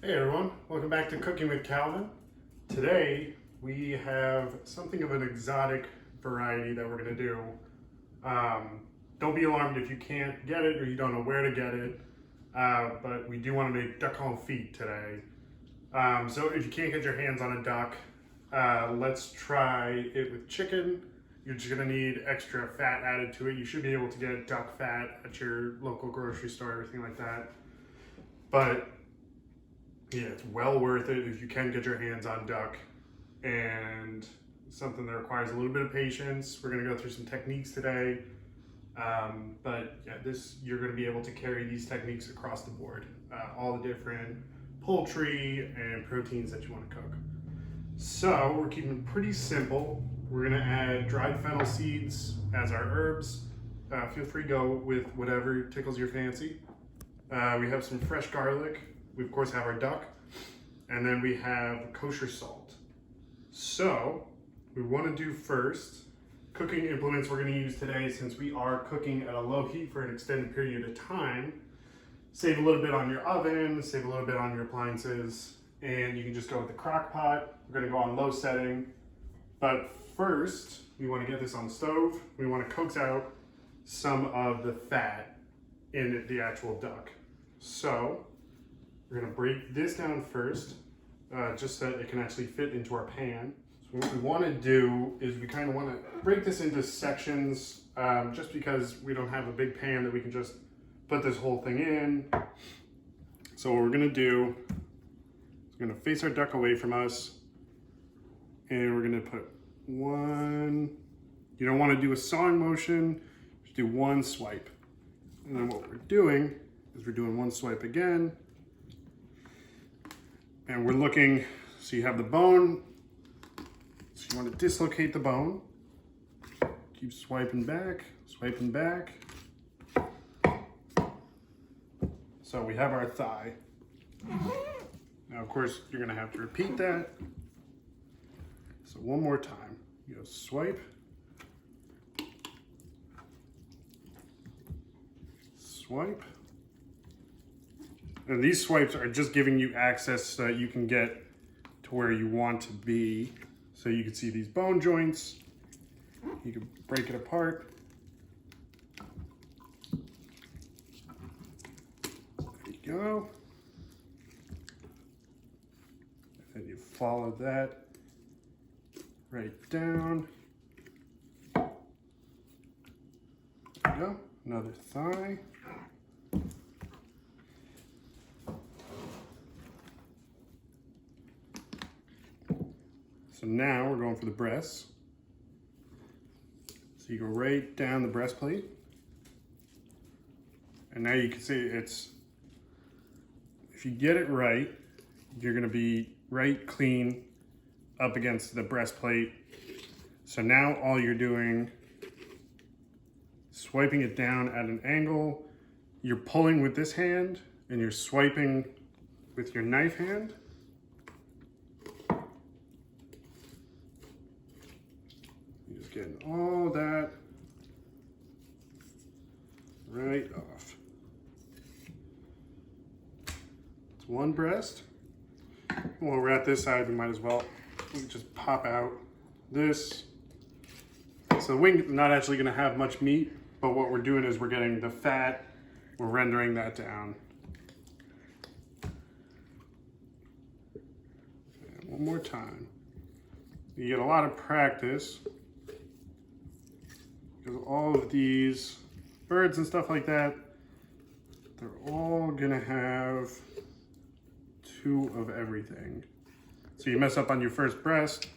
Hey everyone, welcome back to Cooking with Calvin. Today we have something of an exotic variety that we're going to do. Don't be alarmed if you can't get it or you don't know where to get it, but we do want to make duck confit today. So if you can't get your hands on a duck, let's try it with chicken. You're just going to need extra fat added to it. You should be able to get duck fat at your local grocery store, everything like that. But yeah, it's well worth it if you can get your hands on duck, and something that requires a little bit of patience. We're going to go through some techniques today, but yeah, you're going to be able to carry these techniques across the board, all the different poultry and proteins that you want to cook. So we're keeping it pretty simple. We're going to add dried fennel seeds as our herbs. Feel free to go with whatever tickles your fancy. We have some fresh garlic. We of course have our duck, and then we have kosher salt. So we want to do first cooking implements we're going to use today, since we are cooking at a low heat for an extended period of time. Save a little bit on your oven, save a little bit on your appliances, and you can just go with the crock pot. We're going to go on low setting, but first we want to get this on the stove. We want to coax out some of the fat in the actual duck. So we're going to break this down first, just so that it can actually fit into our pan. So what we want to do is we kind of want to break this into sections, just because we don't have a big pan that we can just put this whole thing in. So what we're going to do is we're going to face our duck away from us, and we're going to put one, you don't want to do a sawing motion, just do one swipe. And then what we're doing is we're doing one swipe again. And we're looking, so you have the bone, so you want to dislocate the bone. Keep swiping back, swiping back. So we have our thigh. Now, of course, you're going to have to repeat that. So one more time. You go swipe, swipe. And these swipes are just giving you access so that you can get to where you want to be. So you can see these bone joints. You can break it apart. There you go. And then you follow that right down. There you go. Another thigh. So now we're going for the breasts. So you go right down the breastplate. And now you can see it's, if you get it right, you're gonna be right clean up against the breastplate. So now all you're doing, swiping it down at an angle, you're pulling with this hand and you're swiping with your knife hand. Getting all that right off. It's one breast. While we're at this side, we might as well just pop out this. So the wing is not actually going to have much meat, but what we're doing is we're getting the fat, we're rendering that down. And one more time. You get a lot of practice, because all of these birds and stuff like that, they're all gonna have two of everything. So you mess up on your first breast,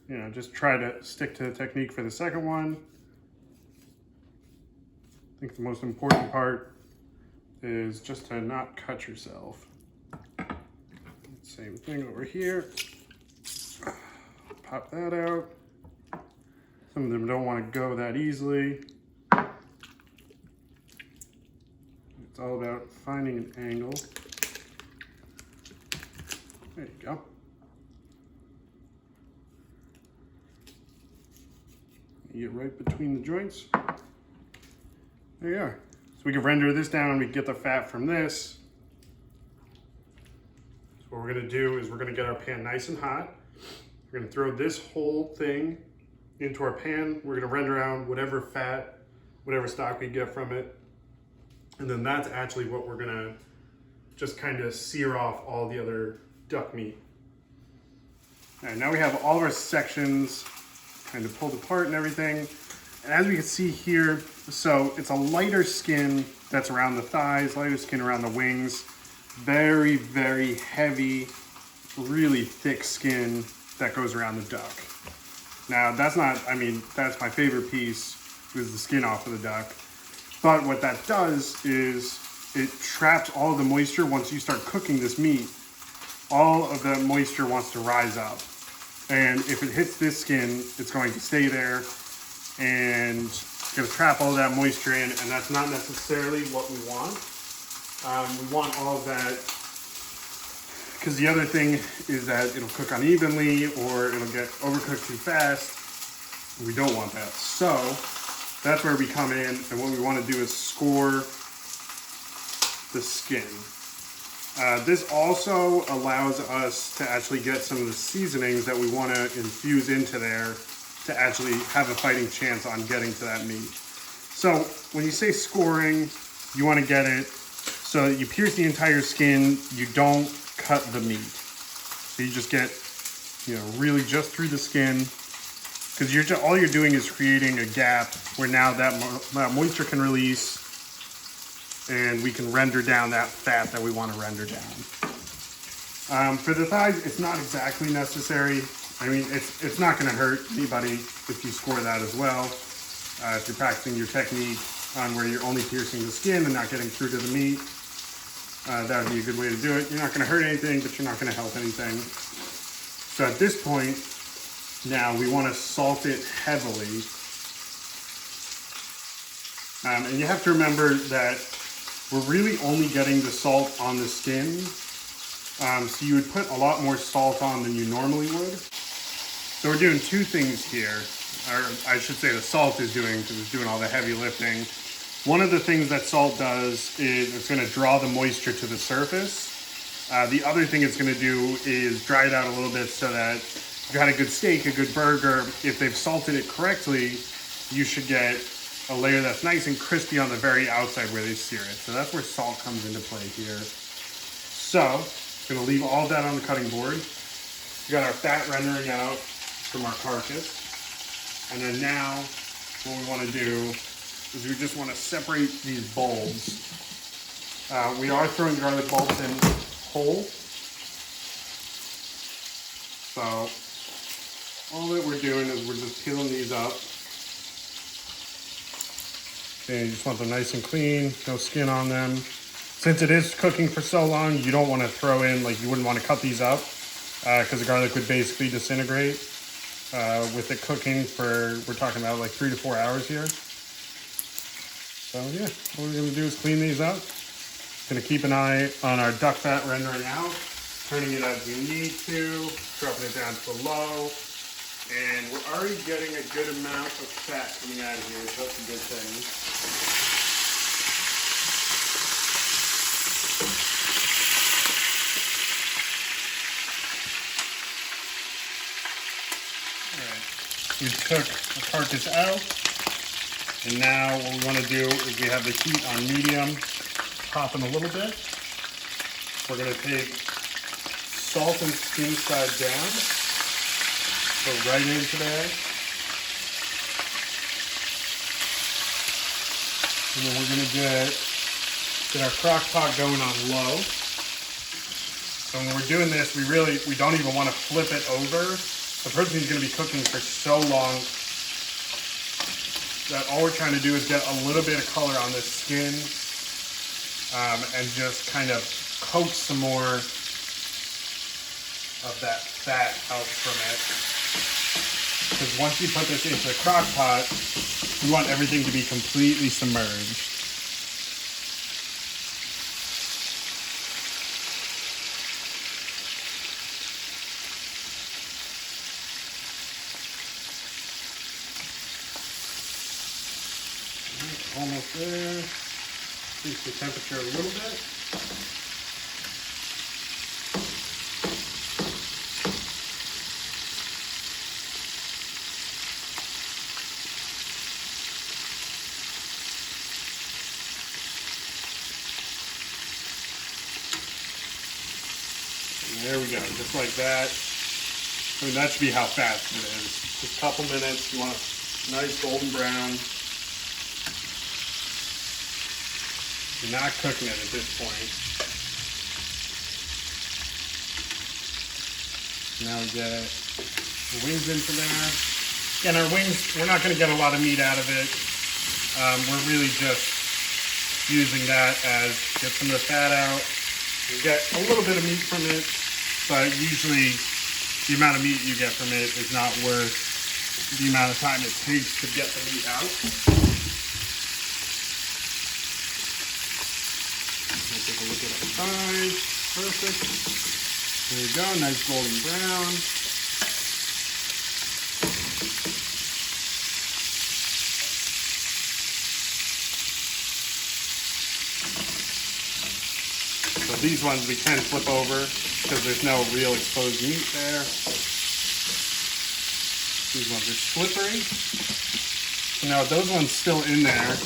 you know, just try to stick to the technique for the second one. I think the most important part is just to not cut yourself. Same thing over here. Pop that out. Some of them don't want to go that easily. It's all about finding an angle. There you go. You get right between the joints. There you are. So we can render this down, we can get the fat from this. what we're gonna do is we're gonna get our pan nice and hot. We're gonna throw this whole thing into our pan. We're gonna render out whatever fat, whatever stock we get from it. And then that's actually what we're gonna just kind of sear off all the other duck meat. All right, now we have all of our sections kind of pulled apart and everything. And as we can see here, so it's a lighter skin that's around the thighs, lighter skin around the wings, very, very heavy, really thick skin that goes around the duck. Now that's not, I mean, that's my favorite piece, is the skin off of the duck. But what that does is it traps all of the moisture. Once you start cooking this meat, all of the moisture wants to rise up. And if it hits this skin, it's going to stay there and it's going to trap all that moisture in, and that's not necessarily what we want. We want all of that, because the other thing is that it'll cook unevenly or it'll get overcooked too fast. We don't want that. So that's where we come in, and what we want to do is score the skin. This also allows us to actually get some of the seasonings that we want to infuse into there to actually have a fighting chance on getting to that meat. So when you say scoring, you want to get it so that you pierce the entire skin, you don't cut the meat. So you just get, really just through the skin, because all you're doing is creating a gap where now that moisture can release and we can render down that fat that we want to render down. For the thighs, it's not exactly necessary. I mean, it's not going to hurt anybody if you score that as well. If you're practicing your technique on where you're only piercing the skin and not getting through to the meat, that would be a good way to do it. You're not going to hurt anything, but you're not going to help anything. So at this point, now we want to salt it heavily. And you have to remember that we're really only getting the salt on the skin. So you would put a lot more salt on than you normally would. So we're doing two things here, or I should say the salt is doing, because it's doing all the heavy lifting. One of the things that salt does is it's going to draw the moisture to the surface. The other thing it's going to do is dry it out a little bit so that if you had a good steak, a good burger, if they've salted it correctly, you should get a layer that's nice and crispy on the very outside where they sear it. So that's where salt comes into play here. So, I'm gonna leave all that on the cutting board. We got our fat rendering out from our carcass. And then now, what we wanna do is we just wanna separate these bulbs. We are throwing garlic bulbs in whole. So, all that we're doing is we're just peeling these up. And you just want them nice and clean, no skin on them. Since it is cooking for so long, you don't want to throw in, you wouldn't want to cut these up because the garlic would basically disintegrate with it cooking for, we're talking about 3 to 4 hours here. So yeah, what we're going to do is clean these up. Going to keep an eye on our duck fat rendering out, turning it as we need to, dropping it down to low. And we're already getting a good amount of fat coming out of here, so that's a good thing. Alright, we took the carcass out, and now what we want to do is we have the heat on medium, popping a little bit. We're going to take salt and skin side down. Go right into there. And then we're gonna get our crock pot going on low. So when we're doing this, we don't even want to flip it over. The protein is gonna be cooking for so long that all we're trying to do is get a little bit of color on this skin and just kind of coax some more of that fat out from it. Because once you put this into the crock pot, you want everything to be completely submerged. Almost there. Increase the temperature a little bit. There we go, just like that. I mean, that should be how fast it is. Just a couple minutes. You want a nice golden brown. You're not cooking it at this point. Now we get the wings into there. Again, our wings, we're not going to get a lot of meat out of it. We're really just using that as get some of the fat out. You get a little bit of meat from it, but usually the amount of meat you get from it is not worth the amount of time it takes to get the meat out. We'll take a look at our thighs. Perfect. There you go, nice golden brown. So these ones we can flip over because there's no real exposed meat there. These ones are slippery. So now with those ones still in there,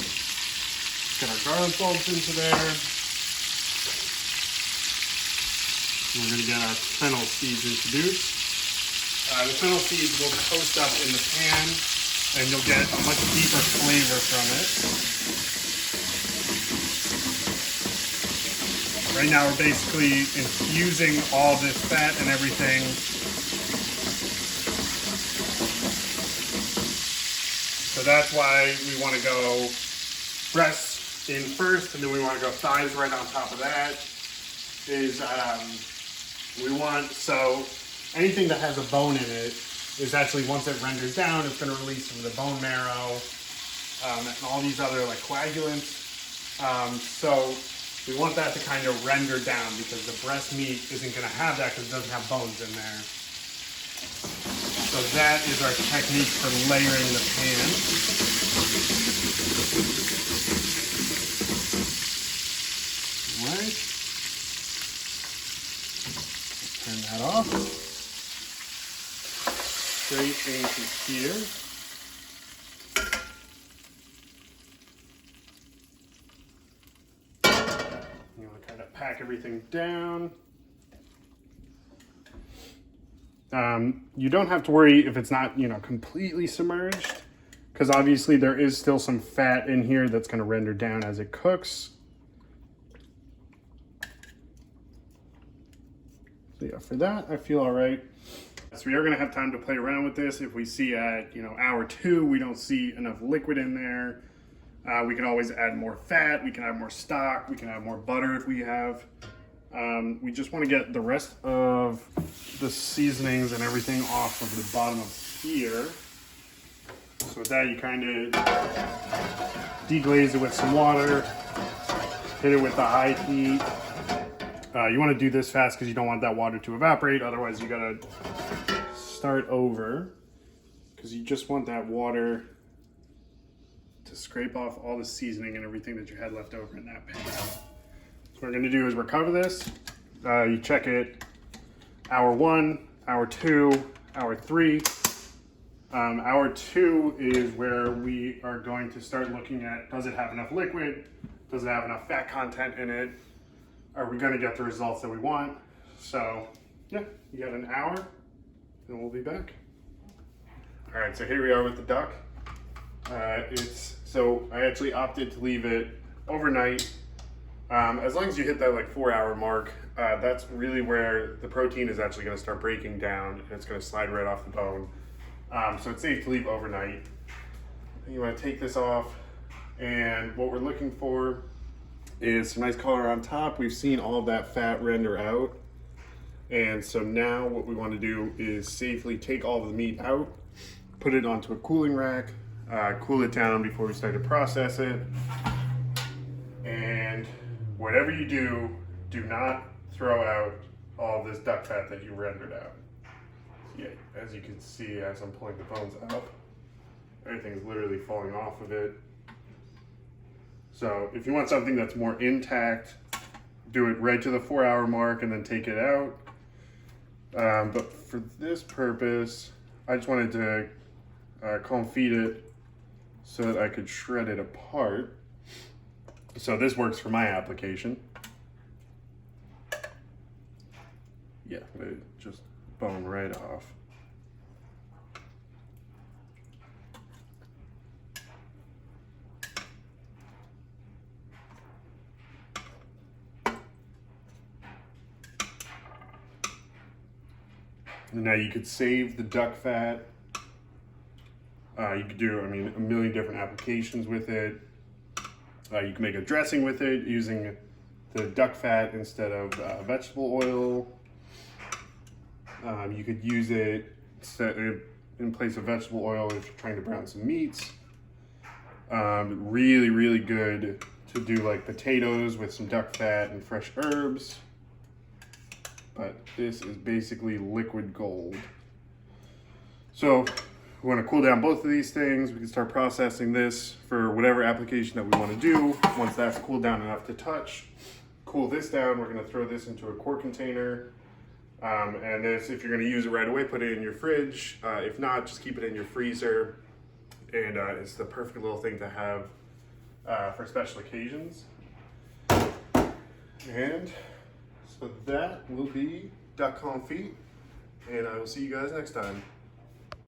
get our garlic bulbs into there. We're going to get our fennel seeds introduced. The fennel seeds will toast up in the pan and you'll get a much deeper flavor from it. Right now we're basically infusing all this fat and everything. So that's why we want to go breasts in first, and then we want to go thighs right on top of that. So anything that has a bone in it is actually, once it renders down, it's going to release some of the bone marrow and all these other like coagulants. So we want that to kind of render down because the breast meat isn't going to have that because it doesn't have bones in there. So that is our technique for layering the pan. All right. Turn that off. Straight into here. You want to kind of pack everything down. You don't have to worry if it's not, completely submerged, because obviously there is still some fat in here that's going to render down as it cooks. So yeah, for that, I feel all right. So we are going to have time to play around with this. If we see at, hour 2, we don't see enough liquid in there, we can always add more fat, we can add more stock, we can add more butter if we have. We just want to get the rest of the seasonings and everything off of the bottom of here. So with that, you kind of deglaze it with some water, hit it with the high heat. You want to do this fast because you don't want that water to evaporate. Otherwise, you got to start over because you just want that water to scrape off all the seasoning and everything that you had left over in that pan. So what we're going to do is recover this. You check it hour 1, hour 2, hour 3. Hour 2 is where we are going to start looking at, does it have enough liquid? Does it have enough fat content in it? Are we going to get the results that we want? So yeah, you got an hour and we'll be back. All right, so here we are with the duck. So I actually opted to leave it overnight. As long as you hit that like 4-hour mark, that's really where the protein is actually going to start breaking down and it's going to slide right off the bone. So it's safe to leave overnight. You want to take this off, and what we're looking for is some nice color on top. We've seen all of that fat render out, and so now what we want to do is safely take all of the meat out, put it onto a cooling rack, cool it down before we start to process it. And whatever you do, do not throw out all this duck fat that you rendered out. Yeah, as you can see, as I'm pulling the bones up, everything is literally falling off of it. So if you want something that's more intact, do it right to the 4-hour mark and then take it out. But for this purpose, I just wanted to confit it so that I could shred it apart. So this works for my application. yeah, it just bone right off. Now you could save the duck fat. You could do, I mean, a million different applications with it. You can make a dressing with it using the duck fat instead of vegetable oil. You could use it in place of vegetable oil if you're trying to brown some meats. Really, really good to do like potatoes with some duck fat and fresh herbs. But this is basically liquid gold. So we want to cool down both of these things. We can start processing this for whatever application that we want to do. Once that's cooled down enough to touch, cool this down. We're going to throw this into a quart container. And this, if you're going to use it right away, put it in your fridge. If not, just keep it in your freezer. And it's the perfect little thing to have for special occasions. And so that will be duck confit. And I will see you guys next time.